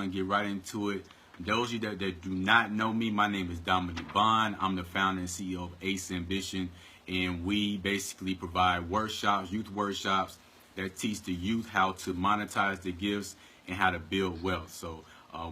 and get right into it. Those of you that do not know me, my name is Dominic Bond. I'm the founder and CEO of Ace Ambition, and we basically provide workshops, youth workshops that teach the youth how to monetize their gifts and how to build wealth. So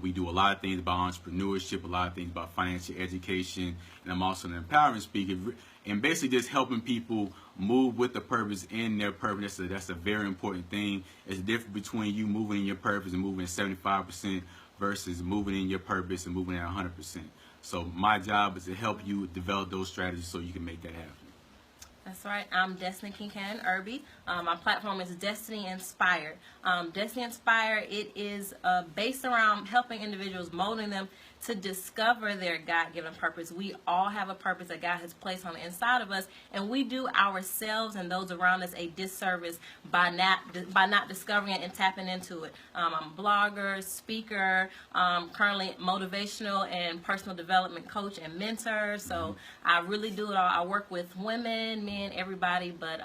we do a lot of things about entrepreneurship, a lot of things about financial education, and I'm also an empowerment speaker, and basically just helping people move with the purpose in their purpose. That's a very important thing. It's the difference between you moving in your purpose and moving 75% versus moving in your purpose and moving at 100%. So my job is to help you develop those strategies so you can make that happen. That's right. I'm Destiny Kincannon Irby. My platform is Destiny Inspired. Destiny Inspired, it is based around helping individuals, molding them to discover their God-given purpose. We all have a purpose that God has placed on the inside of us, and we do ourselves and those around us a disservice by not discovering it and tapping into it. I'm a blogger, speaker, currently motivational and personal development coach and mentor. So I really do it all. I work with women, men, everybody, but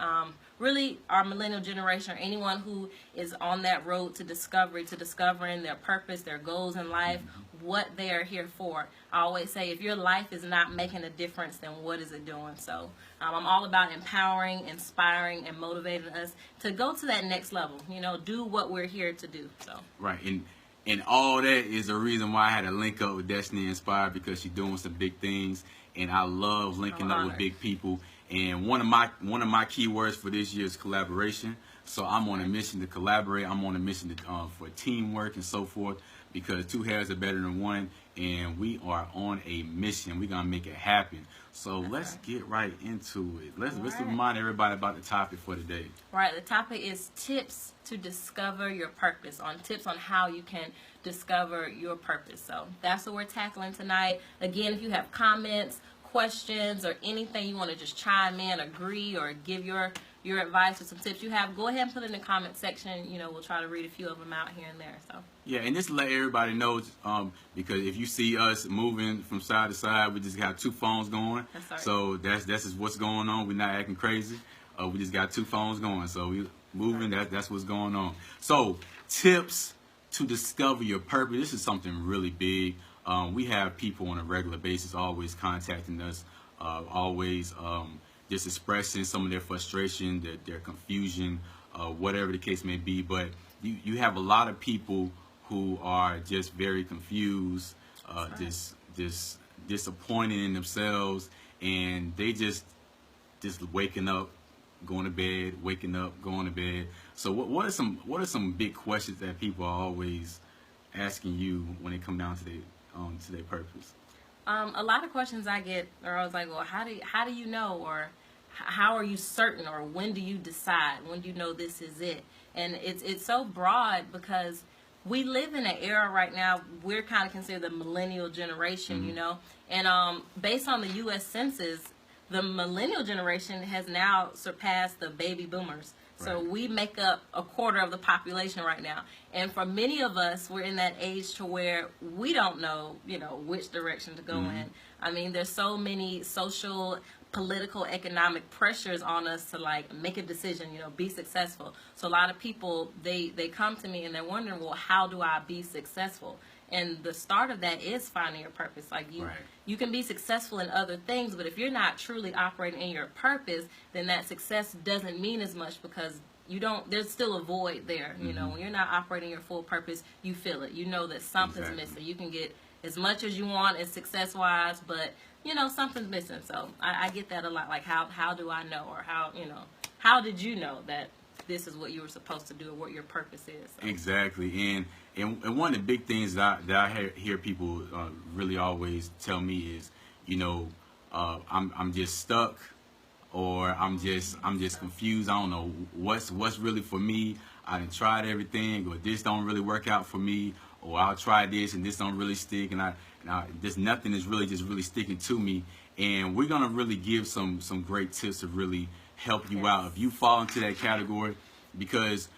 really our millennial generation or anyone who is on that road to discovery, to discovering their purpose, their goals in life, what they are here for. I always say, if your life is not making a difference, then what is it doing? So I'm all about empowering, inspiring, and motivating us to go to that next level, do what we're here to do. So Right, and all that is the reason why I had to link up with Destiny Inspired, because she's doing some big things, and I love linking up with big people. And one of my key words for this year is collaboration. So I'm on a mission to collaborate. I'm on a mission for teamwork and so forth, because two heads are better than one, and we are on a mission. We're gonna make it happen. So let's get right into it. Let's remind everybody about the topic for today. Right, the topic is tips to discover your purpose, tips on how you can discover your purpose. So that's what we're tackling tonight. Again, if you have comments, questions, or anything you want to just chime in, agree, or give your advice or some tips you have, go ahead and put it in the comment section. We'll try to read a few of them out here and there. So yeah, and just to let everybody know, because if you see us moving from side to side, we just got two phones going. That's right. So that's just what's going on. We're not acting crazy. We just got two phones going. So we moving. That's what's going on. So tips to discover your purpose. This is something really big. We have people on a regular basis always contacting us, always just expressing some of their frustration, their confusion, whatever the case may be. But you have a lot of people who are just very confused, just disappointed in themselves, and they just waking up, going to bed, waking up, going to bed. So what are some big questions that people are always asking you when they come down to their purpose? A lot of questions I get are always like, well, how do you know, or how are you certain, or when do you decide, when do you know this is it? And it's so broad, because we live in an era right now, we're kind of considered the millennial generation, and based on the U.S. Census, the millennial generation has now surpassed the baby boomers. So we make up a quarter of the population right now. And for many of us, we're in that age to where we don't know, which direction to go in. I mean, there's so many social, political, economic pressures on us to make a decision, be successful. So a lot of people, they come to me and they're wondering, well, how do I be successful? And the start of that is finding your purpose. You can be successful in other things, but if you're not truly operating in your purpose, then that success doesn't mean as much, because there's still a void there. When you're not operating your full purpose, you feel it. You know that something's missing. You can get as much as you want as success-wise, but something's missing. So I get that a lot. Like, how do I know, or how did you know that this is what you were supposed to do, or what your purpose is? So. Exactly. And one of the big things that I hear people really always tell me is, I'm just stuck, or I'm just confused. I don't know what's really for me. I done tried everything, or this don't really work out for me, or I'll try this and this don't really stick, and this nothing is really sticking to me. And we're gonna really give some great tips to really help you out if you fall into that category, because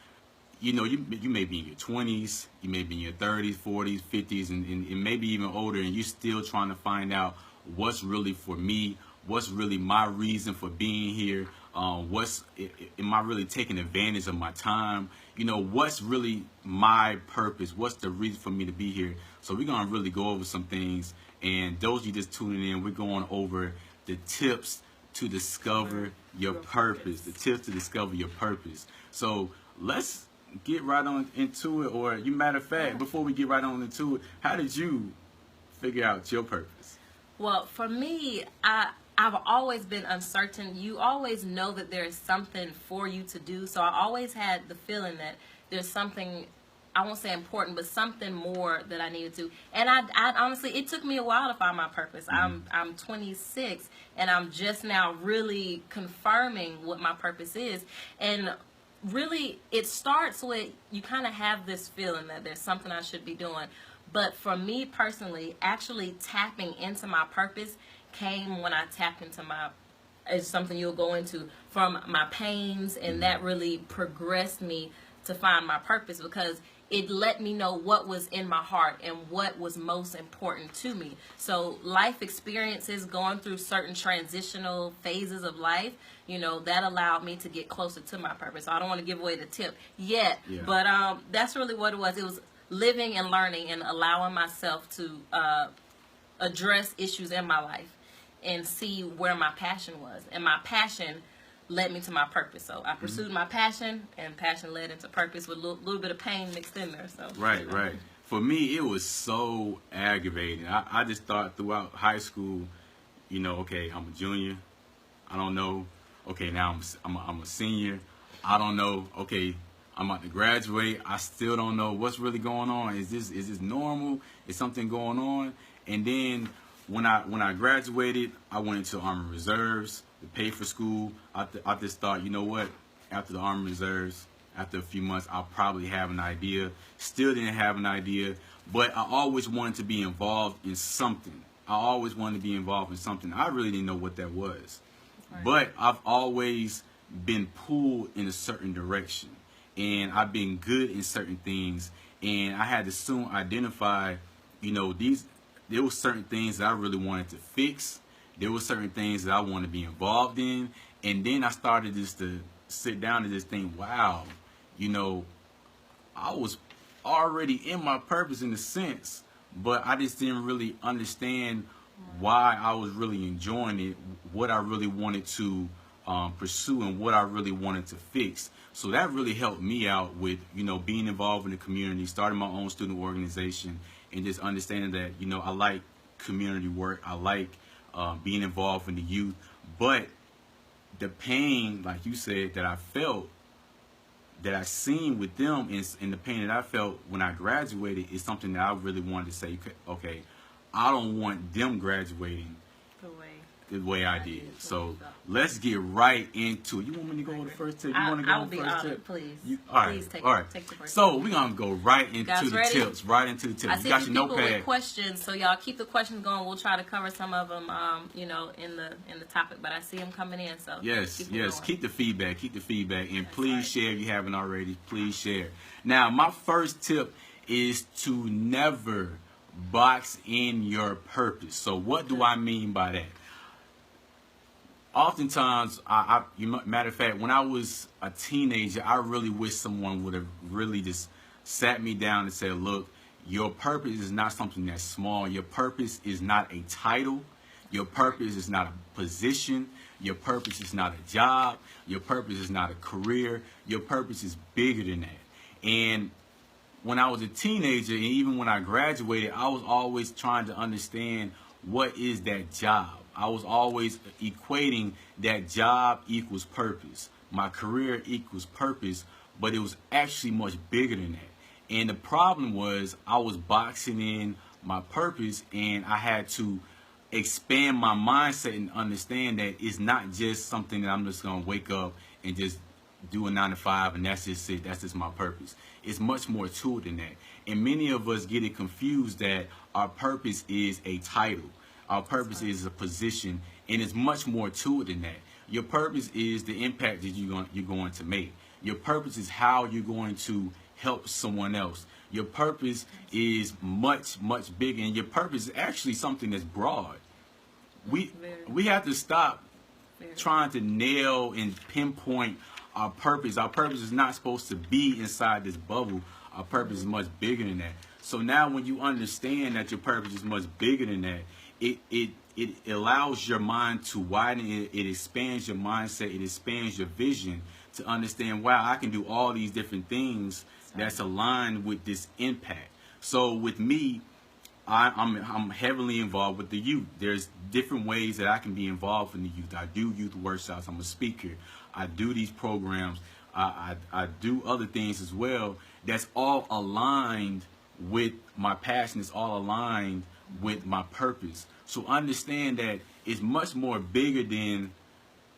you may be in your 20s, you may be in your 30s, 40s, 50s, and maybe even older, and you're still trying to find out what's really for me, what's really my reason for being here, Am I really taking advantage of my time? You know, what's really my purpose? What's the reason for me to be here? So we're gonna really go over some things. And those of you just tuning in, we're going over the tips to discover your purpose. The tips to discover your purpose. So let's get right on into it. Or, you matter of fact, before we get right on into it, how did you figure out your purpose? Well, for me, I've always been uncertain. You always know that there is something for you to do. So I always had the feeling that there's something, I won't say important, but something more that I needed to. And I honestly, it took me a while to find my purpose. I'm 26, and I'm just now really confirming what my purpose is. And really, it starts with, you kind of have this feeling that there's something I should be doing. But for me personally, actually tapping into my purpose came when I tapped into it's something you'll go into, from my pains, and that really progressed me to find my purpose, because it let me know what was in my heart and what was most important to me. So life experiences, going through certain transitional phases of life, you know, that allowed me to get closer to my purpose. So I don't want to give away the tip yet, but that's really what it was. It was living and learning and allowing myself to address issues in my life and see where my passion was. And my passion led me to my purpose. So I pursued my passion, and passion led into purpose, with a little bit of pain mixed in there. So Right. For me, it was so aggravating. I just thought throughout high school, you know, okay, I'm a junior. I don't know. Okay, now I'm a senior. I don't know. Okay, I'm about to graduate. I still don't know what's really going on. Is this normal? Is something going on? And then when I graduated, I went into Army Reserves to pay for school. I just thought, you know what? After the Army Reserves, after a few months, I'll probably have an idea. Still didn't have an idea, but I always wanted to be involved in something. I really didn't know what that was. Right. But I've always been pulled in a certain direction, and I've been good in certain things, and I had to soon identify, you know, there were certain things that I really wanted to fix. There were certain things that I wanted to be involved in. And then I started just to sit down and just think, wow, you know, I was already in my purpose in a sense, but I just didn't really understand why I was really enjoying it, what I really wanted to pursue, and what I really wanted to fix. So that really helped me out with, you know, being involved in the community, starting my own student organization, and just understanding that, you know, I like community work. I like being involved in the youth. But the pain, like you said, that I felt, that I seen with them, and the pain that I felt when I graduated, is something that I really wanted to say, okay, I don't want them graduating the way I did. So let's get right into it. You want me to go with the first tip? You want to go with the first tip? Please. All right. Take the first So we're going to go right into the tips. I see got you your people notepad. with questions, so y'all keep the questions going. We'll try to cover some of them, you know, in the topic. But I see them coming in, so yes. Keep the feedback, and That's please right. share if you haven't already. Please share. Now, my first tip is to never box in your purpose. So what do I mean by that? Oftentimes, matter of fact, when I was a teenager, I really wish someone would have really just sat me down and said, look, your purpose is not something that's small. Your purpose is not a title. Your purpose is not a position. Your purpose is not a job. Your purpose is not a career. Your purpose is bigger than that. And when I was a teenager, and even when I graduated, I was always trying to understand, what is that job? I was always equating that job equals purpose. My career equals purpose, but it was actually much bigger than that. And the problem was, I was boxing in my purpose, and I had to expand my mindset and understand that it's not just something that I'm just going to wake up and just do a 9 to 5 and that's just it. That's just my purpose. It's much more to it than that. And many of us get it confused that our purpose is a title. Our purpose is a position, and it's much more to it than that. Your purpose is the impact that you're going to make. Your purpose is how you're going to help someone else. Your purpose is much, much bigger, and your purpose is actually something that's broad. We have to stop trying to nail and pinpoint our purpose. Our purpose is not supposed to be inside this bubble. Our purpose is much bigger than that. So now when you understand that your purpose is much bigger than that, it allows your mind to widen. It expands your mindset. It expands your vision to understand, wow, I can do all these different things that's aligned with this impact. So with me, I'm heavily involved with the youth. There's different ways that I can be involved in the youth. I do youth workshops. I'm a speaker. I do these programs. I do other things as well. That's all aligned with my passion. It's all aligned with my purpose. So understand that it's much more bigger than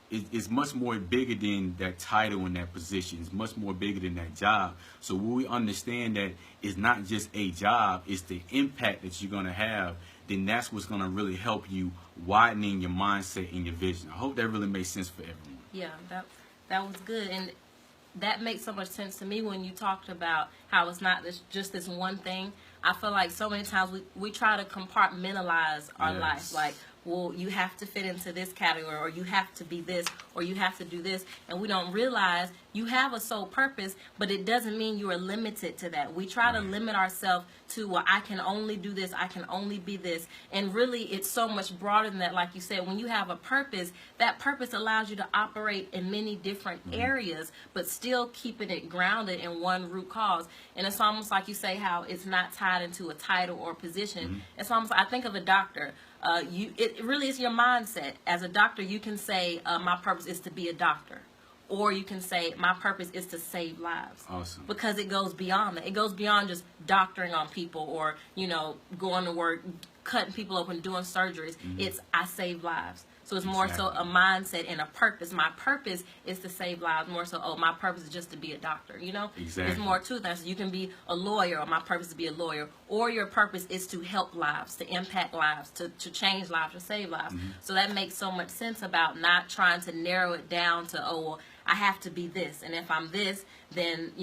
that title and that position. It's much more bigger than that job. So when we understand that it's not just a job, it's the impact that you're going to have, then that's what's going to really help you widening your mindset and your vision. I hope that really makes sense for everyone. Yeah, that was good. And that makes so much sense to me when you talked about how it's not just this one thing. I feel like so many times we try to compartmentalize our life. Like, well, you have to fit into this category, or you have to be this, or you have to do this. And we don't realize you have a sole purpose, but it doesn't mean you are limited to that. We try to limit ourselves to, well, I can only do this, I can only be this. And really, it's so much broader than that. Like you said, when you have a purpose, that purpose allows you to operate in many different areas, but still keeping it grounded in one root cause. And it's almost like you say how it's not tied into a title or position. It's almost, I think of a doctor. It really is your mindset. As a doctor, you can say, my purpose is to be a doctor. Or you can say, my purpose is to save lives. Awesome. Because it goes beyond that. It goes beyond just doctoring on people or, going to work, cutting people open, doing surgeries. It's, I save lives. So it's more so a mindset and a purpose. My purpose is to save lives. More so, my purpose is just to be a doctor, Exactly. There's more to that. So you can be a lawyer, or my purpose is to be a lawyer. Or your purpose is to help lives, to impact lives, to change lives, to save lives. So that makes so much sense about not trying to narrow it down to, I have to be this. And if I'm this, then,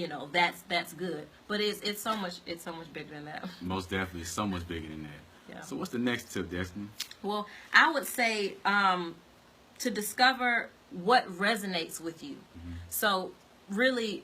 that's good. But it's so much bigger than that. Most definitely. It's so much bigger than that. Yeah. So what's the next tip, Destiny? Well, I would say to discover what resonates with you. So really,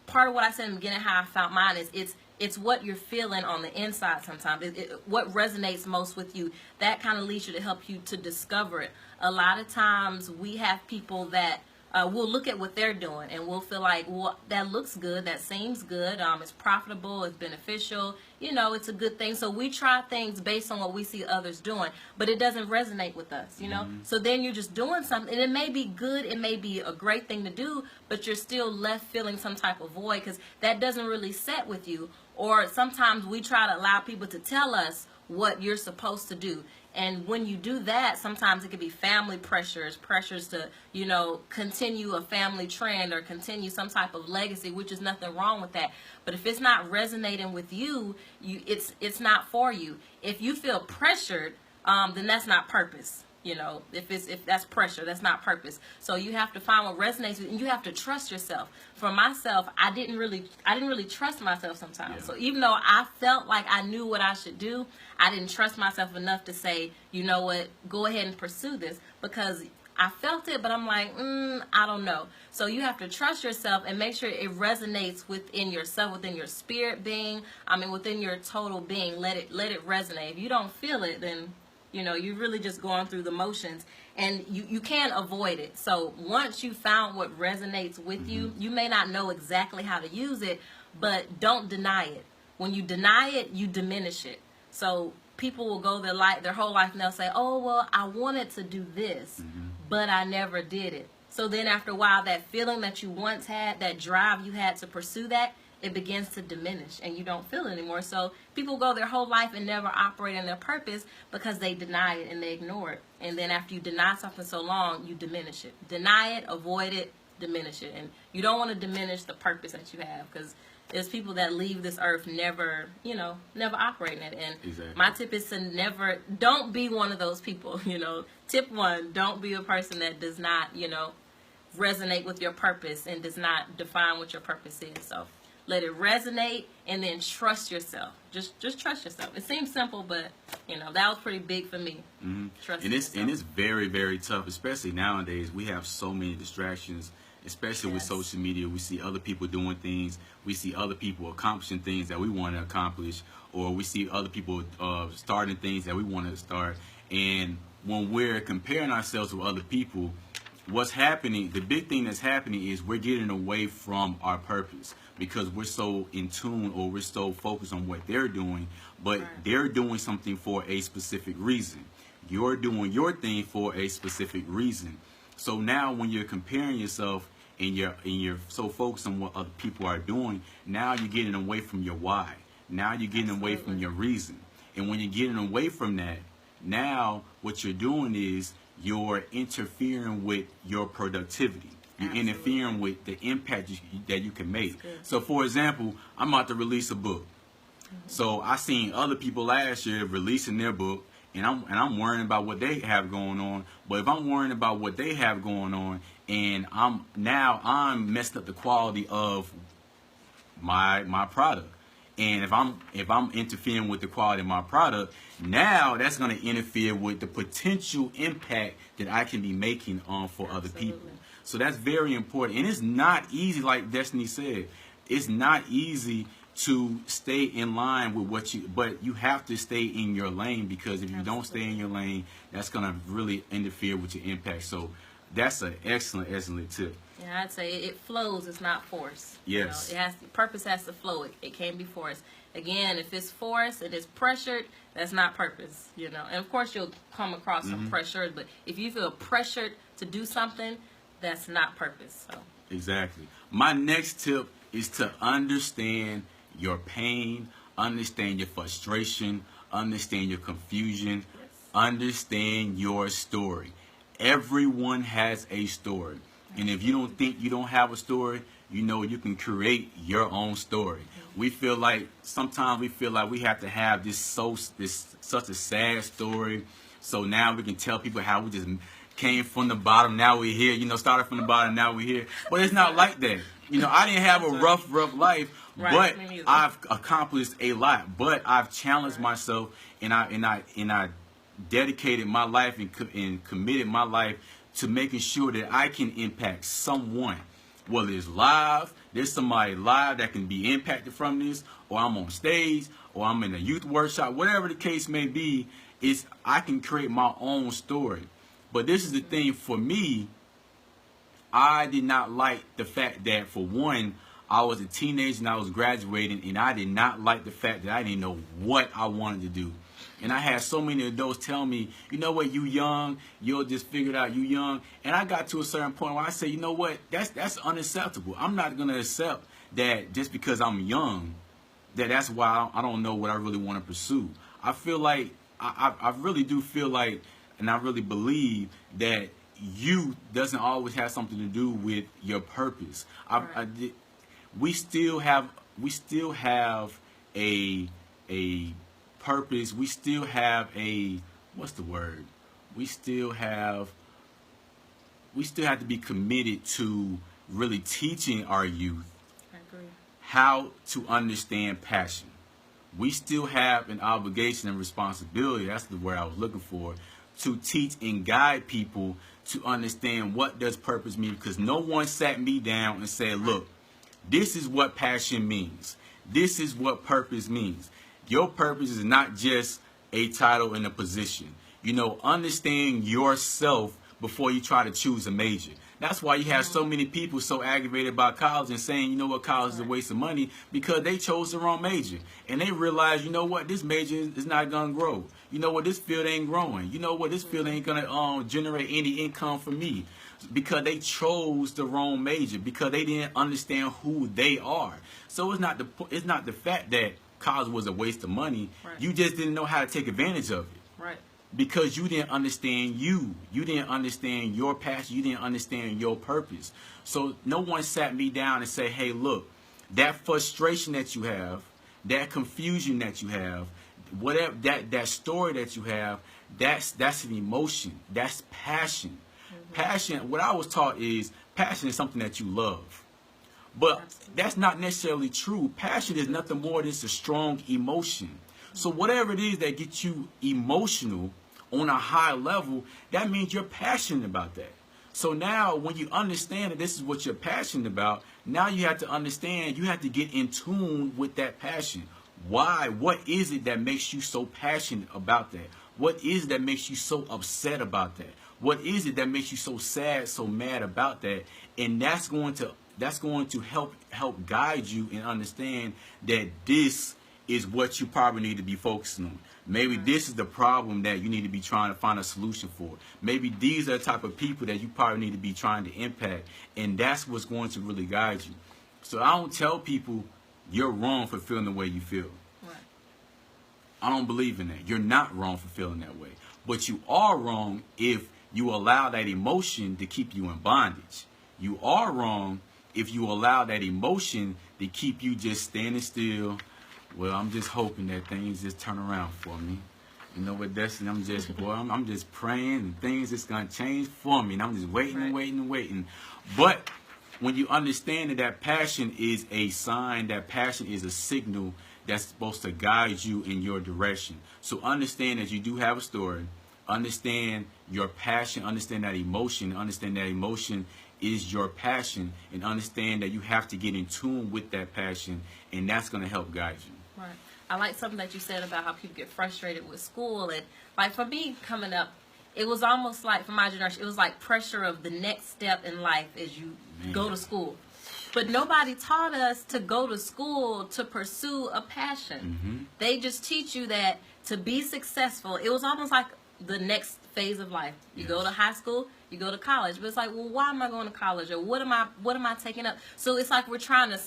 part of what I said in the beginning, how I found mine is it's what you're feeling on the inside sometimes. What resonates most with you, that kind of leads you to help you to discover it. A lot of times we have people that we'll look at what they're doing and we'll feel like, well, that looks good, that seems good, it's profitable, it's beneficial, it's a good thing. So we try things based on what we see others doing, but it doesn't resonate with us, So then you're just doing something, and it may be good, it may be a great thing to do, but you're still left feeling some type of void because that doesn't really set with you. Or sometimes we try to allow people to tell us what you're supposed to do. And when you do that, sometimes it can be family pressures to, continue a family trend or continue some type of legacy, which is nothing wrong with that. But if it's not resonating with you, it's not for you. If you feel pressured, then that's not purpose. If that's pressure, that's not purpose. So you have to find what resonates with you, and you have to trust yourself. For myself, I didn't really trust myself sometimes. Yeah. So even though I felt like I knew what I should do, I didn't trust myself enough to say, you know what, go ahead and pursue this, because I felt it, but I'm like, I don't know. So you have to trust yourself and make sure it resonates within yourself, within your spirit being, within your total being. Let it resonate. If you don't feel it, then you're really just going through the motions, and you can't avoid it. So once you found what resonates with you, you may not know exactly how to use it, but don't deny it. When you deny it, you diminish it. So people will go their whole life and they'll say, oh, well, I wanted to do this, but I never did it. So then after a while, that feeling that you once had, that drive you had to pursue that, it begins to diminish and you don't feel it anymore. So people go their whole life and never operate in their purpose because they deny it and they ignore it. And then after you deny something so long, you diminish it. Deny it, avoid it, diminish it. And you don't want to diminish the purpose that you have, because there's people that leave this earth never operating it. And exactly. My tip is to don't be one of those people. Tip 1, don't be a person that does not, resonate with your purpose and does not define what your purpose is. So let it resonate, and then trust yourself. just trust yourself. It seems simple, but that was pretty big for me. Trusting yourself. And it's very, very tough, especially nowadays. We have so many distractions, especially with social media. We see other people doing things. We see other people accomplishing things that we want to accomplish, or we see other people starting things that we want to start. And when we're comparing ourselves with other people, what's happening, the big thing that's happening is we're getting away from our purpose because we're so in tune, or we're so focused on what they're doing, but they're doing something for a specific reason. You're doing your thing for a specific reason. So now when you're comparing yourself and you're so focused on what other people are doing, now you're getting away from your why. Now you're getting away from your reason. And when you're getting away from that, now what you're doing is you're interfering with your productivity. You're interfering with the impact that you can make. So, for example, I'm about to release a book. So I seen other people last year releasing their book, and I'm worrying about what they have going on. But if I'm worrying about what they have going on, and I'm messed up the quality of my product. And if I'm interfering with the quality of my product, now that's going to interfere with the potential impact that I can be making for other people. So that's very important. And it's not easy, like Destiny said. It's not easy to stay in line with but you have to stay in your lane, because if you don't stay in your lane, that's going to really interfere with your impact. So that's an excellent tip. Yeah, I'd say it flows. It's not forced. Yes. Purpose has to flow. It can't be forced. Again, if it's forced, it is pressured. That's not purpose. And of course you'll come across some pressure, but if you feel pressured to do something, that's not purpose. So. Exactly. My next tip is to understand your pain, understand your frustration, understand your confusion, understand your story. Everyone has a story. And if you don't think you don't have a story, you can create your own story. Sometimes we feel like we have to have such a sad story. So now we can tell people how we just came from the bottom, now we're here, started from the bottom, now we're here. But it's not like that. I didn't have a rough life, but I've accomplished a lot. But I've challenged myself, and I dedicated my life and committed my life to making sure that I can impact someone. Whether it's live, there's somebody live that can be impacted from this, or I'm on stage, or I'm in a youth workshop, whatever the case may be, is I can create my own story. But this is the thing for me, I did not like the fact that, for one, I was a teenager and I was graduating, and I did not like the fact that I didn't know what I wanted to do. And I had so many adults tell me, you know what, you young, you'll just figure it out, you young. And I got to a certain point where I said, you know what, that's unacceptable. I'm not going to accept that just because I'm young, that's why I don't know what I really want to pursue. I feel like, I really do feel like, and I really believe that youth doesn't always have something to do with your purpose. We still have a purpose. We still have we still have to be committed to really teaching our youth how to understand passion. We still have an obligation and responsibility, that's the word I was looking for, to teach and guide people to understand what does purpose mean, because no one sat me down and said, look, this is what passion means. This is what purpose means. Your purpose is not just a title and a position. Understand yourself before you try to choose a major. That's why you have so many people so aggravated about college and saying, you know what, college is a waste of money, because they chose the wrong major. And they realize, you know what, this major is not going to grow. You know what, this field ain't growing. You know what, this field ain't going to generate any income for me, because they chose the wrong major, because they didn't understand who they are. So it's not the fact that college was a waste of money. You just didn't know how to take advantage of it. Because you didn't understand you didn't understand your passion, you didn't understand your purpose. So no one sat me down and said, hey, look, that frustration that you have, that confusion that you have, whatever that story that you have, that's an emotion, that's passion. Passion, what I was taught is passion is something that you love. But Absolutely. that's not necessarily true. Passion is nothing more than just a strong emotion. So whatever it is that gets you emotional on a high level, that means you're passionate about that. So now when you understand that this is what you're passionate about, now you have to understand, you have to get in tune with that passion. Why? What is it that makes you so passionate about that? What is it that makes you so upset about that? What is it that makes you so sad, so mad about that? And that's going to help guide you and understand that this is what you probably need to be focusing on. Maybe this is the problem that you need to be trying to find a solution for. Maybe these are the type of people that you probably need to be trying to impact. And that's what's going to really guide you. So I don't tell people you're wrong for feeling the way you feel. Right. I don't believe in that. You're not wrong for feeling that way. But you are wrong if you allow that emotion to keep you in bondage. You are wrong if you allow that emotion to keep you just standing still. Well, I'm just hoping that things just turn around for me. You know what, Destiny? I'm just praying and things just gonna change for me. And I'm just waiting and waiting and waiting. But when you understand that passion is a sign, that passion is a signal that's supposed to guide you in your direction. So understand that you do have a story. Understand your passion. Understand that emotion. Understand that emotion is your passion. And understand that you have to get in tune with that passion. And that's going to help guide you. Right. I like something that you said about how people get frustrated with school. And like for me coming up, it was almost like, for my generation, it was like pressure of the next step in life as you go to school. But nobody taught us to go to school to pursue a passion. They just teach you that to be successful, it was almost like the next phase of life. You go to high school, you go to college. But it's like, well, why am I going to college? Or what am I taking up? So it's like we're trying to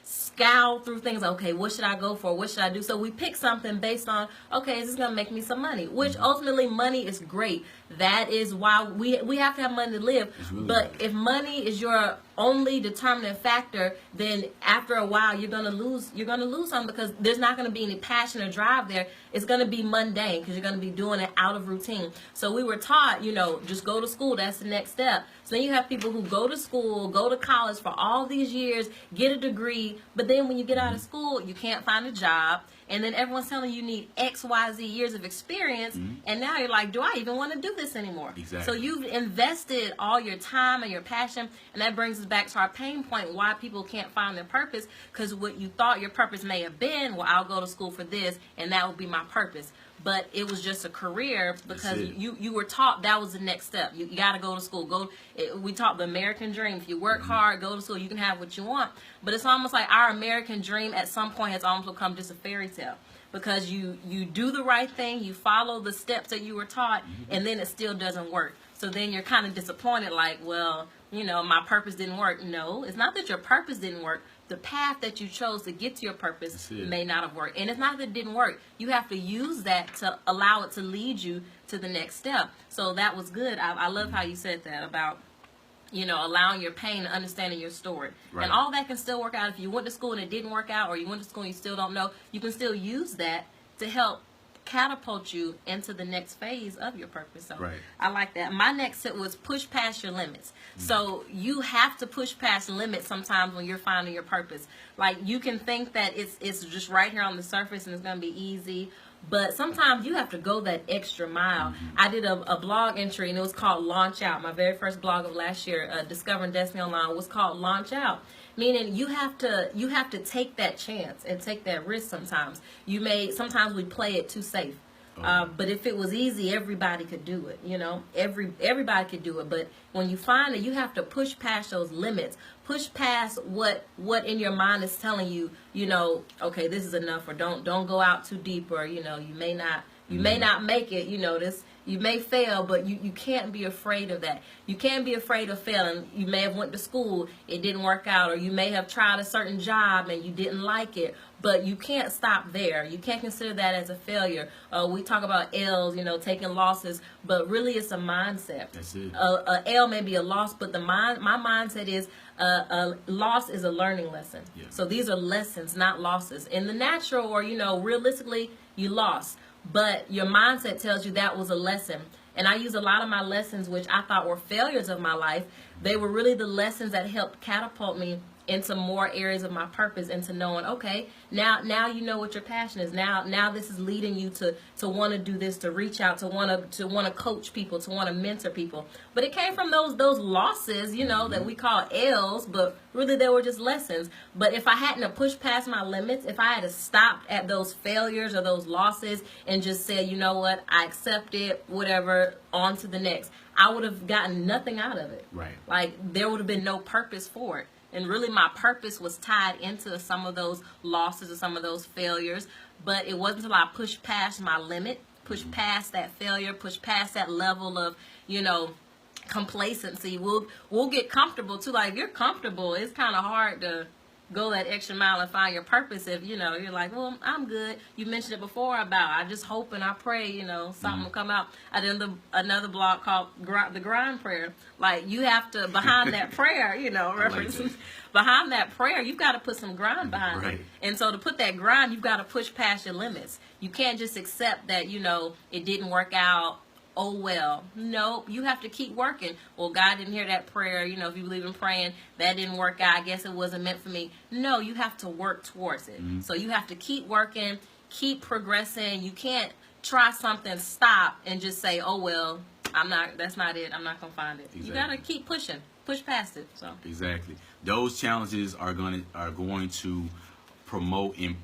scour through things. Okay, what should I go for? What should I do? So we pick something based on, okay, is this going to make me some money? Which ultimately money is great. That is why we have to have money to live. Really but if money is your only determining factor, then after a while you're gonna lose something, because there's not gonna be any passion or drive there. It's gonna be mundane because you're gonna be doing it out of routine. So we were taught, just go to school, that's the next step. So then you have people who go to school, go to college for all these years, get a degree, but then when you get out of school, you can't find a job. And then everyone's telling you need X, Y, Z years of experience. And now you're like, do I even want to do this anymore? Exactly. So you've invested all your time and your passion. And that brings us back to our pain point, why people can't find their purpose. Because what you thought your purpose may have been, well, I'll go to school for this and that will be my purpose. But it was just a career because you were taught that was the next step. You got to go to school. We taught the American dream. If you work hard, go to school, you can have what you want. But it's almost like our American dream at some point has almost become just a fairy tale. Because you do the right thing, you follow the steps that you were taught, and then it still doesn't work. So then you're kind of disappointed, like, well, my purpose didn't work. No, it's not that your purpose didn't work. The path that you chose to get to your purpose may not have worked. And it's not that it didn't work. You have to use that to allow it to lead you to the next step. So that was good. I love how you said that about, allowing your pain and understanding your story. Right. And all that can still work out. If you went to school and it didn't work out, or you went to school and you still don't know, you can still use that to help catapult you into the next phase of your purpose. So I like that. My next tip was push past your limits. So you have to push past limits sometimes when you're finding your purpose. Like, you can think that it's just right here on the surface and it's going to be easy, but sometimes you have to go that extra mile. I did a blog entry and it was called Launch Out. My very first blog of last year, Discovering Destiny Online, was called Launch Out. Meaning you have to take that chance and take that risk sometimes. Sometimes we play it too safe. But if it was easy, everybody could do it, everybody could do it. But when you find it, you have to push past those limits, push past what in your mind is telling you, okay, this is enough, or don't go out too deep, or, you may not make it, you may fail, but you can't be afraid of that. You can't be afraid of failing. You may have went to school, it didn't work out, or you may have tried a certain job and you didn't like it, but you can't stop there. You can't consider that as a failure. We talk about L's, taking losses, but really it's a mindset. That's it. A L may be a loss, but my mindset is a loss is a learning lesson. Yeah. So these are lessons, not losses. In the natural, or, realistically, you lost. But your mindset tells you that was a lesson. And I use a lot of my lessons, which I thought were failures of my life. They were really the lessons that helped catapult me into more areas of my purpose, into knowing, okay, now you know what your passion is. Now this is leading you to want to do this, to reach out, to want to coach people, to want to mentor people. But it came from those losses, you know, that we call L's, but really they were just lessons. But if I hadn't have pushed past my limits, if I had have stopped at those failures or those losses and just said, you know what, I accept it, whatever, on to the next, I would have gotten nothing out of it. Right. Like, there would have been no purpose for it. And really my purpose was tied into some of those losses or some of those failures. But it wasn't until I pushed past my limit, pushed past that failure, pushed past that level of, you know, complacency. We'll get comfortable too. Like, if you're comfortable, it's kind of hard to go that extra mile and find your purpose. If, you know, you're like, well, I'm good. You mentioned it before about, I just hope and I pray, you know, something will come out. I did another blog called The Grind Prayer. Like, you have to, behind that prayer, you know, reference, like behind that prayer, you've got to put some grind behind Right. it. And so to put that grind, you've got to push past your limits. You can't just accept that, you know, it didn't work out. Oh, well, no, you have to keep working. Well, God didn't hear that prayer. You know, if you believe in praying, that didn't work out. I guess it wasn't meant for me. No, you have to work towards it. So you have to keep working, keep progressing. You can't try something, stop, and just say, oh, well, that's not it. I'm not going to find it. Exactly. You got to keep pushing, push past it. So Exactly. Those challenges are going to promote and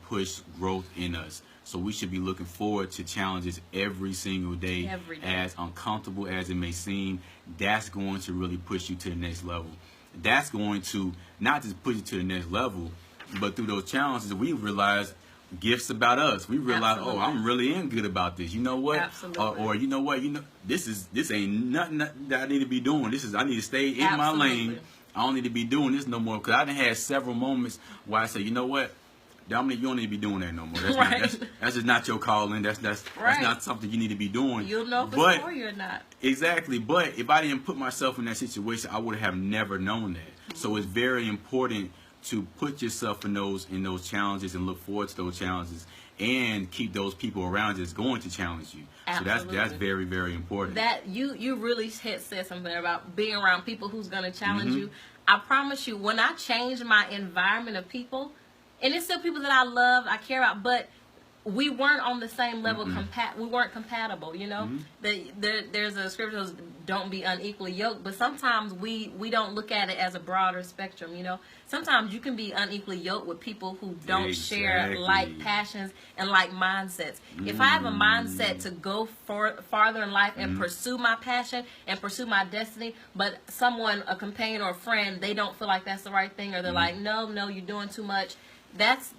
push growth in us. So we should be looking forward to challenges every single day. Every day. As uncomfortable as it may seem, that's going to really push you to the next level. That's going to not just push you to the next level, but through those challenges, we realize gifts about us. We realize, Absolutely. oh, I'm really in good about this. You know what? Absolutely. Or you know what? This ain't nothing that I need to be doing. I need to stay in my Absolutely. lane. I don't need to be doing this no more, because I done had several moments where I say, you know what, Dominic, you don't need to be doing that no more. That's, Right. that's just not your calling. That's Right. not something you need to be doing. you'll know if But- it's for you or not. Exactly. But if I didn't put myself in that situation, I would have never known that. So it's very important to put yourself in those challenges and look forward to those challenges and keep those people around you that's going to challenge you. So that's Absolutely. very, very important. That you really said something about being around people who's going to challenge Mm-hmm. you. I promise you, when I changed my environment of people, and it's still people that I love, I care about, but we weren't on the same level. We weren't compatible. You know, there's a scripture that says, "Don't be unequally yoked." But sometimes we don't look at it as a broader spectrum. You know, sometimes you can be unequally yoked with people who don't share Exactly. like passions and like mindsets. If I have a mindset to go farther in life and pursue my passion and pursue my destiny, but someone, a companion or a friend, they don't feel like that's the right thing, or they're like, no, you're doing too much. There's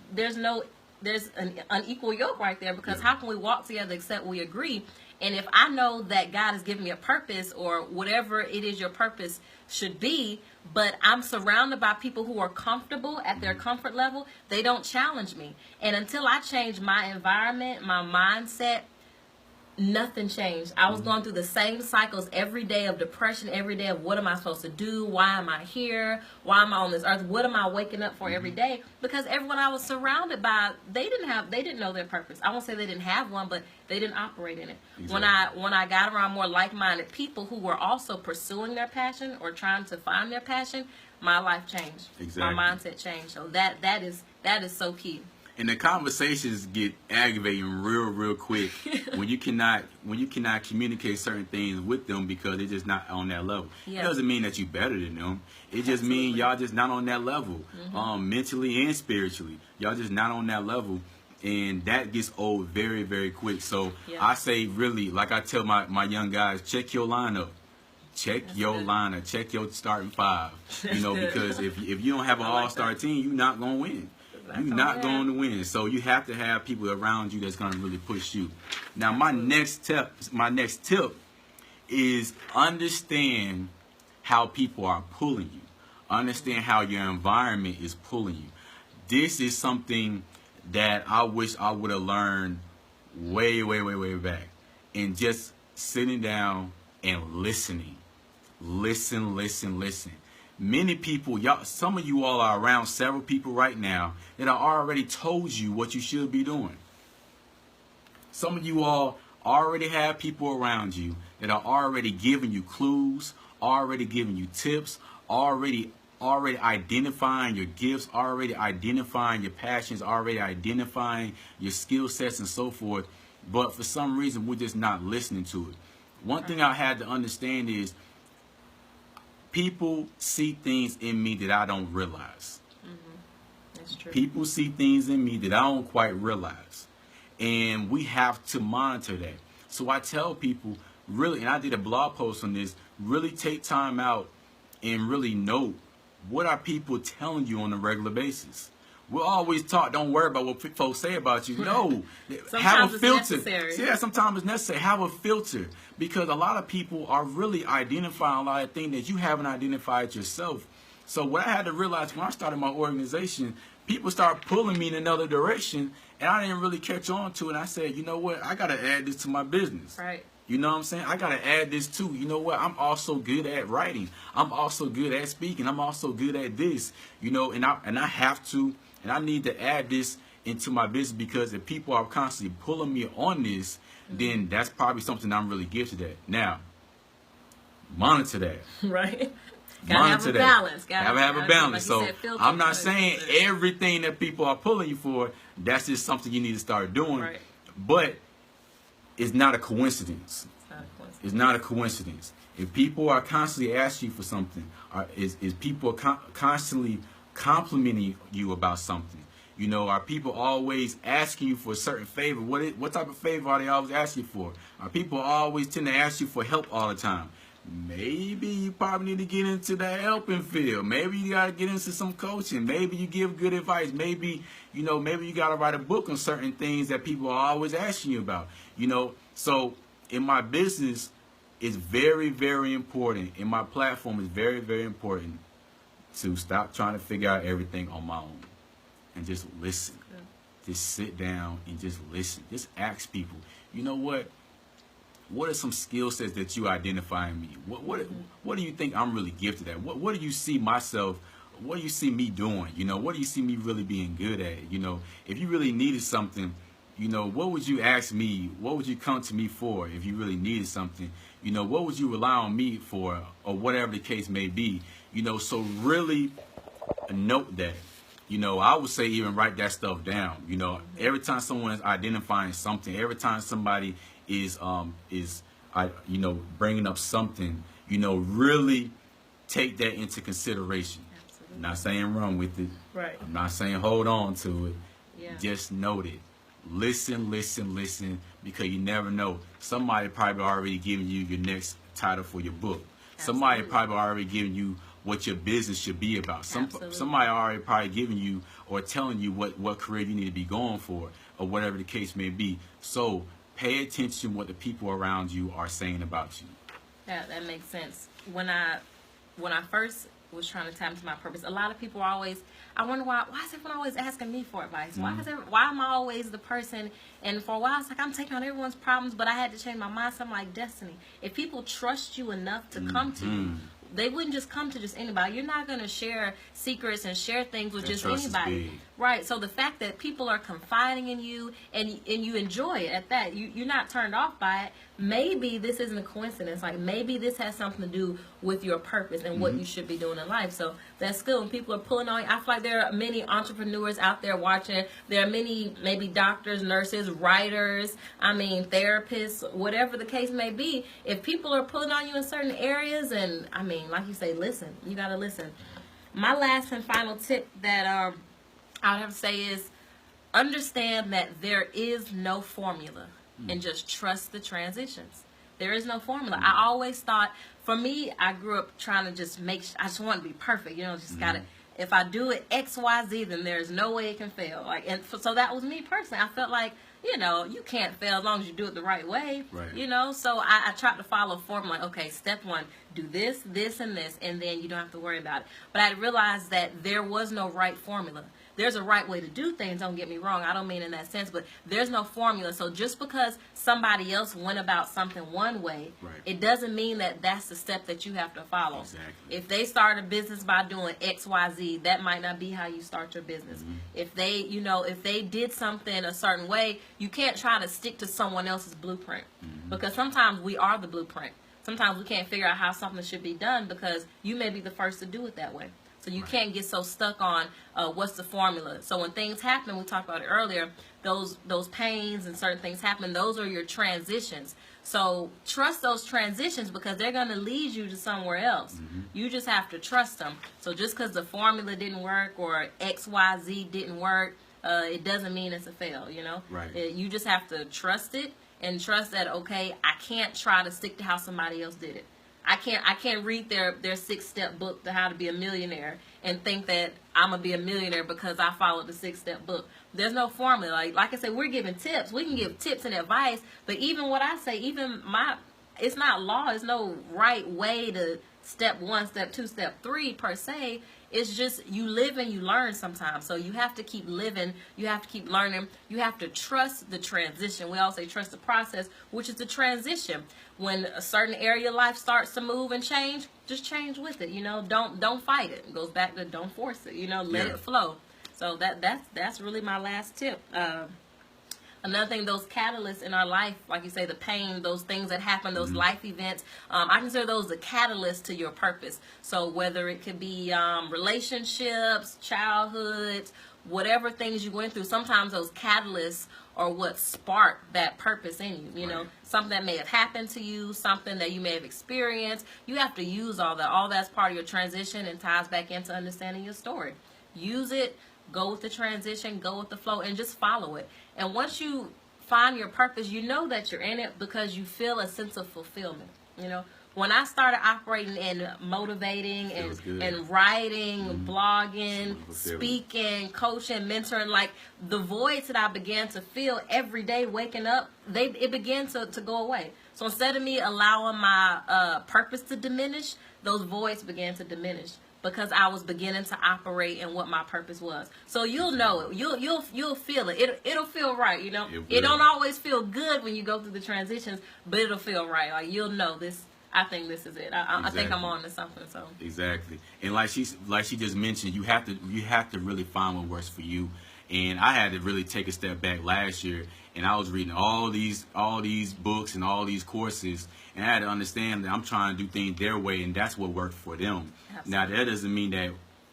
an unequal yoke right there, because how can we walk together except we agree? And if I know that God has given me a purpose, or whatever it is your purpose should be, but I'm surrounded by people who are comfortable at their comfort level, they don't challenge me. And until I change my environment, my mindset, nothing changed. I was going through the same cycles every day of depression, every day of what am I supposed to do? Why am I here? Why am I on this earth? What am I waking up for every day? Because everyone I was surrounded by, they didn't know their purpose. I won't say they didn't have one, but they didn't operate in it. Exactly. When I got around more like-minded people who were also pursuing their passion or trying to find their passion, my life changed. Exactly. My mindset changed. So that is so key. And the conversations get aggravating real quick when you cannot communicate certain things with them because they're just not on that level. Yeah. It doesn't mean that you're better than them. It just means y'all just not on that level, mentally and spiritually. Y'all just not on that level, and that gets old very, very quick. So Yeah. I say, really, like I tell my young guys, check your lineup. Check your good. lineup. Check your starting five. You know, good. because if you don't have an I like all-star that. team, you're not going to win. That's You're all not I going have. to win. So you have to have people around you that's going to really push you. Now, my next tip is understand how people are pulling you. Understand how your environment is pulling you. This is something that I wish I would have learned way back. And just sitting down and listening. Listen. Many people, some of you all are around several people right now that have already told you what you should be doing. Some of you all already have people around you that are already giving you clues, already giving you tips, already already identifying your gifts, already identifying your passions, already identifying your skill sets and so forth. But for some reason, we're just not listening to it. One thing I had to understand is people see things in me that I don't realize. That's true. People see things in me that I don't quite realize. And we have to monitor that. So I tell people, really, and I did a blog post on this, really take time out and really note, what are people telling you on a regular basis? We're always taught, don't worry about what folks say about you. No, have a filter. Yeah, sometimes it's necessary. Have a filter, because a lot of people are really identifying a lot of things that you haven't identified yourself. So what I had to realize when I started my organization, people started pulling me in another direction, and I didn't really catch on to it. And I said, you know what? I got to add this to my business. Right. You know what I'm saying? I got to add this too. You know what? I'm also good at writing. I'm also good at speaking. I'm also good at this. You know, and I have to, and I need to add this into my business, because if people are constantly pulling me on this, then that's probably something I'm really gifted at. Now, monitor that. Right. Gotta have a balance. Gotta have a balance. Like So said, I'm not saying everything that people are pulling you for, that's just something you need to start doing. Right. But it's not a coincidence. It's not a coincidence. If people are constantly asking you for something, is people constantly complimenting you about something? You know, are people always asking you for a certain favor? What type of favor are they always asking for? Are people always tend to ask you for help all the time? Maybe you probably need to get into that helping field. Maybe you got to get into some coaching. Maybe you give good advice. Maybe, you know, maybe you got to write a book on certain things that people are always asking you about. You know, so in my business, it's very, very important. In my platform, it's very, very important to stop trying to figure out everything on my own and just listen. Yeah. Just sit down and just listen. Just ask people, you know what are some skill sets that you identify in me? What do you think I'm really gifted at? What do you see myself, what do you see me doing? You know, what do you see me really being good at? You know, if you really needed something, you know, what would you ask me? What would you come to me for if you really needed something? You know, what would you rely on me for, or whatever the case may be? You know, so really note that. You know, I would say even write that stuff down. You know, every time someone is identifying something, every time somebody is you know, bringing up something, you know, really take that into consideration. Absolutely. I'm not saying run with it. Right. I'm not saying hold on to it. Yeah. Just note it. Listen, because you never know. Somebody probably already giving you your next title for your book. Absolutely. Somebody probably already giving you what your business should be about. Somebody already probably giving you or telling you what career you need to be going for, or whatever the case may be. So pay attention to what the people around you are saying about you. Yeah, that makes sense. When I first was trying to tap into my purpose, a lot of people are always, I wonder why is everyone always asking me for advice? Why am I always the person? And for a while, it's like I'm taking on everyone's problems, but I had to change my mindset. I'm like, Destiny, if people trust you enough to come to you, they wouldn't just come to just anybody. You're not going to share secrets and share things with just anybody. Right. So the fact that people are confiding in you and you enjoy it at that, you're not turned off by it. Maybe this isn't a coincidence. Like maybe this has something to do with your purpose and what you should be doing in life. So that's good. When people are pulling on you, I feel like there are many entrepreneurs out there watching. There are many maybe doctors, nurses, writers, therapists, whatever the case may be. If people are pulling on you in certain areas, and like you say, listen. You got to listen. My last and final tip that I would have to say is understand that there is no formula and just trust the transitions. There is no formula. I always thought, for me, I grew up trying to just I just want to be perfect. You know, just got to, if I do it X, Y, Z, then there's no way it can fail. So that was me personally. I felt like, you know, you can't fail as long as you do it the right way. Right. You know, so I tried to follow a formula. Like, okay, step one, do this, this, and this, and then you don't have to worry about it. But I realized that there was no right formula. There's a right way to do things, don't get me wrong. I don't mean in that sense, but there's no formula. So just because somebody else went about something one way, it doesn't mean that that's the step that you have to follow. Exactly. If they start a business by doing X, Y, Z, that might not be how you start your business. If they did something a certain way, you can't try to stick to someone else's blueprint, because sometimes we are the blueprint. Sometimes we can't figure out how something should be done because you may be the first to do it that way. So you Right. can't get so stuck on what's the formula. So when things happen, we talked about it earlier, those pains and certain things happen, those are your transitions. So trust those transitions because they're going to lead you to somewhere else. Mm-hmm. You just have to trust them. So just because the formula didn't work or XYZ didn't work, it doesn't mean it's a fail, you know? Right. You just have to trust it and trust that, okay, I can't try to stick to how somebody else did it. I can't read their 6-step book to how to be a millionaire and think that I'm gonna be a millionaire because I followed the 6-step book. There's no formula. Like I said, we're giving tips. We can give tips and advice, but even what I say, it's not law. It's no right way to step 1, step 2, step 3 per se. It's just you live and you learn sometimes. So you have to keep living. You have to keep learning. You have to trust the transition. We all say trust the process, which is the transition. When a certain area of life starts to move and change, just change with it. You know, don't fight it. It goes back to don't force it. You know, let Yeah. it flow. So that's really my last tip. Another thing, those catalysts in our life, like you say, the pain, those things that happen, those life events, I consider those the catalyst to your purpose. So whether it could be relationships, childhoods, whatever things you went through, sometimes those catalysts are what spark that purpose in you. You know, Right. something that may have happened to you, something that you may have experienced. You have to use all that. All that's part of your transition and ties back into understanding your story. Use it. Go with the transition, go with the flow, and just follow it. And once you find your purpose, you know that you're in it because you feel a sense of fulfillment. You know, when I started operating and motivating Feels good. and writing, blogging, Fulfillment. speaking, coaching, mentoring, like the voids that I began to feel every day waking up, it began to go away. So instead of me allowing my purpose to diminish, those voids began to diminish. Because I was beginning to operate in what my purpose was. So you'll know it. You'll feel it. It'll feel right, you know. It don't always feel good when you go through the transitions, but it'll feel right. Like you'll know this. I think this is it. I think I'm Exactly. on to something. So Exactly. And like she just mentioned, you have to really find what works for you. And I had to really take a step back last year, and I was reading all these books and all these courses, and I had to understand that I'm trying to do things their way, and that's what worked for them. Absolutely. Now that doesn't mean that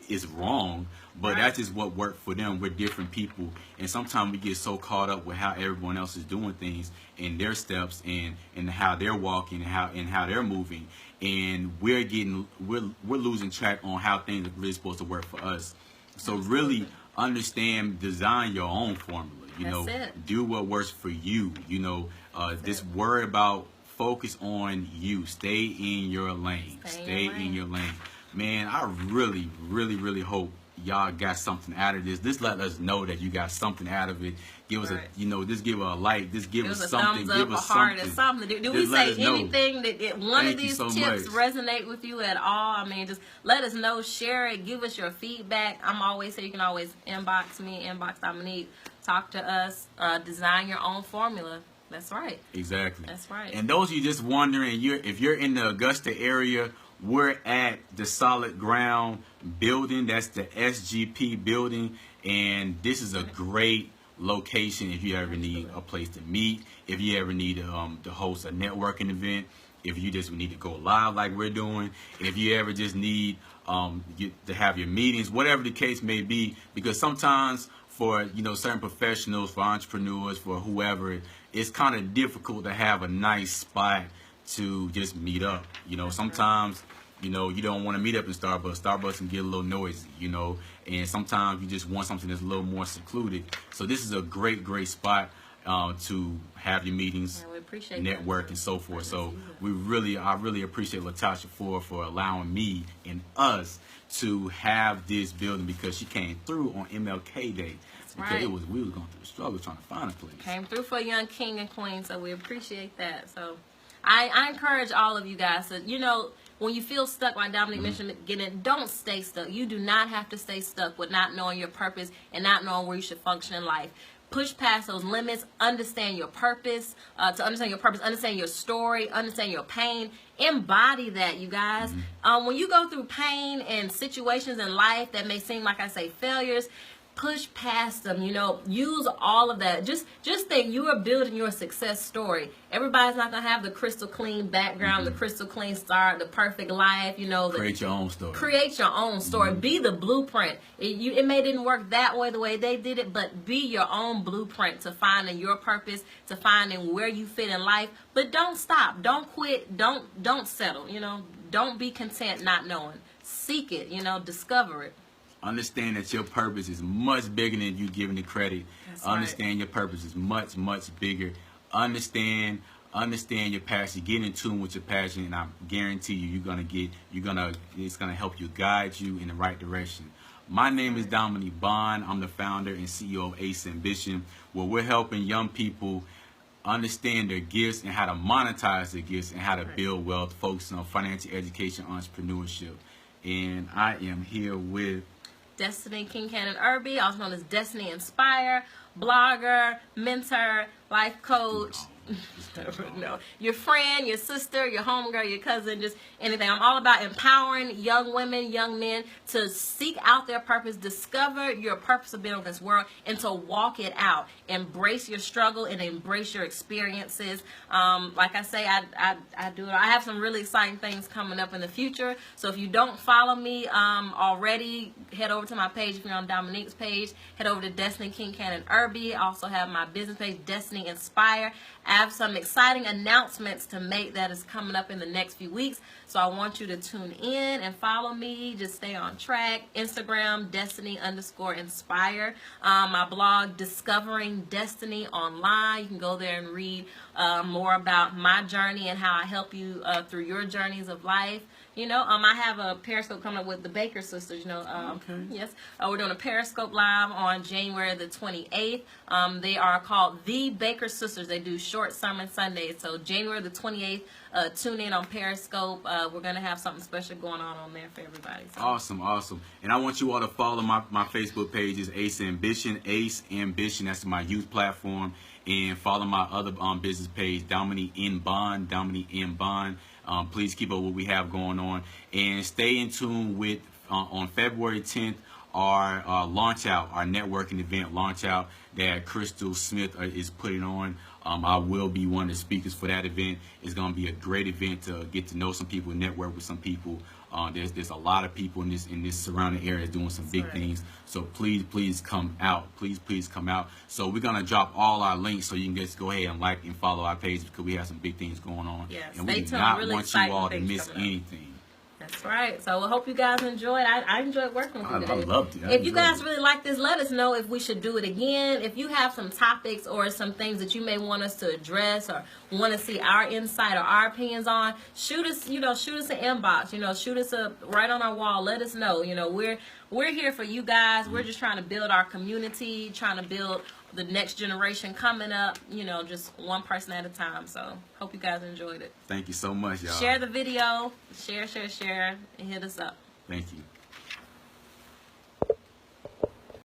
it's wrong, but Right. that's just what worked for them. We're different people, and sometimes we get so caught up with how everyone else is doing things and their steps and how they're walking and how they're moving, and we're losing track on how things are really supposed to work for us. So really understand, design your own formula. You That's know, it. do what works for you. You know, just worry about, focus on you. Stay in your lane. Stay in your lane. Man, I really, really, really hope y'all got something out of this. Just let us know that you got something out of it. Give us Right. just give a like. Just give give us us a something. thumbs up, Give a us heart, something. or something. Do we Just let say us know. anything that one Thank of you these so tips much. resonate with you at all? I mean, just let us know, share it, give us your feedback. I'm always say you can always inbox me, inbox Dominique, talk to us, design your own formula. That's right. Exactly. That's right. And those of you just wondering, if you're in the Augusta area, we're at the Solid Ground building. That's the SGP building, and this is a great location if you ever need a place to meet, if you ever need to host a networking event, if you just need to go live like we're doing, if you ever just need to have your meetings, whatever the case may be, because sometimes for certain professionals, for entrepreneurs, for whoever, it's kind of difficult to have a nice spot to just meet up. Sometimes you don't want to meet up in Starbucks. Starbucks can get a little noisy, and sometimes you just want something that's a little more secluded. So this is a great spot to have your meetings, Yeah, we appreciate network, that. and so forth. So I really appreciate Latasha for allowing me and us to have this building, because she came through on MLK Day. Because right. we was going through the struggle trying to find a place. Came through for young king and queen, so we appreciate that. So I encourage all of you guys to, when you feel stuck, like Dominique mentioned, don't stay stuck. You do not have to stay stuck with not knowing your purpose and not knowing where you should function in life. Push past those limits, understand your purpose. To understand your purpose, understand your story, understand your pain, embody that, you guys. When you go through pain and situations in life that may seem, like I say, failures, push past them, you know, use all of that. Just think you are building your success story. Everybody's not gonna have the crystal clean background, the crystal clean start, the perfect life, you know. Create your own story. Create your own story. Be the blueprint. It may didn't work that way, the way they did it, but be your own blueprint to finding your purpose, to finding where you fit in life. But don't stop. Don't quit. Don't settle. You know, don't be content not knowing. Seek it. You know, discover it. Understand that your purpose is much bigger than you giving it credit. That's Understand right. your purpose is much, much bigger. Understand your passion. Get in tune with your passion, and I guarantee you, it's gonna help you, guide you in the right direction. My name is Dominique Bond. I'm the founder and CEO of Ace Ambition, where we're helping young people understand their gifts and how to monetize their gifts and how to build wealth, focusing on financial education, entrepreneurship. And I am here with Destiny Kincannon Irby, also known as Destiny Inspire, blogger, mentor, life coach. No, your friend, your sister, your homegirl, your cousin, just anything. I'm all about empowering young women, young men to seek out their purpose, discover your purpose of being on this world, and to walk it out. Embrace your struggle and embrace your experiences. Like I say, I do it. I have some really exciting things coming up in the future. So if you don't follow me already, head over to my page. If you're on Dominique's page, head over to Destiny Kincannon Irby. I also have my business page, Destiny Inspire. I have some exciting announcements to make that is coming up in the next few weeks. So I want you to tune in and follow me. Just stay on track. Instagram, Destiny_Inspire. My blog, Discovering Destiny Online. You can go there and read more about my journey and how I help you through your journeys of life. You know, I have a Periscope coming up with the Baker Sisters, you know. Okay. Yes. We're doing a Periscope Live on January the 28th. They are called The Baker Sisters. They do short sermon Sundays. So January the 28th, tune in on Periscope. We're going to have something special going on there for everybody. So. Awesome. And I want you all to follow my Facebook page is Ace Ambition. Ace Ambition, that's my youth platform. And follow my other business page, Dominique N. Bond. Please keep up what we have going on. And stay in tune with, on February 10th, our launch out, our networking event launch out that Crystal Smith is putting on. I will be one of the speakers for that event. It's going to be a great event to get to know some people, network with some people. There's a lot of people in this surrounding area doing some big things. So please come out. Please come out. So we're gonna drop all our links so you can just go ahead and like and follow our page because we have some big things going on. Yes, and we do stay tuned. not Really want you all to exciting miss things coming up. anything. That's right. So I hope you guys enjoyed. I enjoyed working with you today. I loved it. If you guys really like this, let us know if we should do it again. If you have some topics or some things that you may want us to address or want to see our insight or our opinions on, shoot us an inbox, shoot us up right on our wall. Let us know. We're here for you guys. We're just trying to build our community, trying to build the next generation coming up, just one person at a time. So hope you guys enjoyed it. Thank you so much, y'all. Share the video, share, and hit us up. Thank you.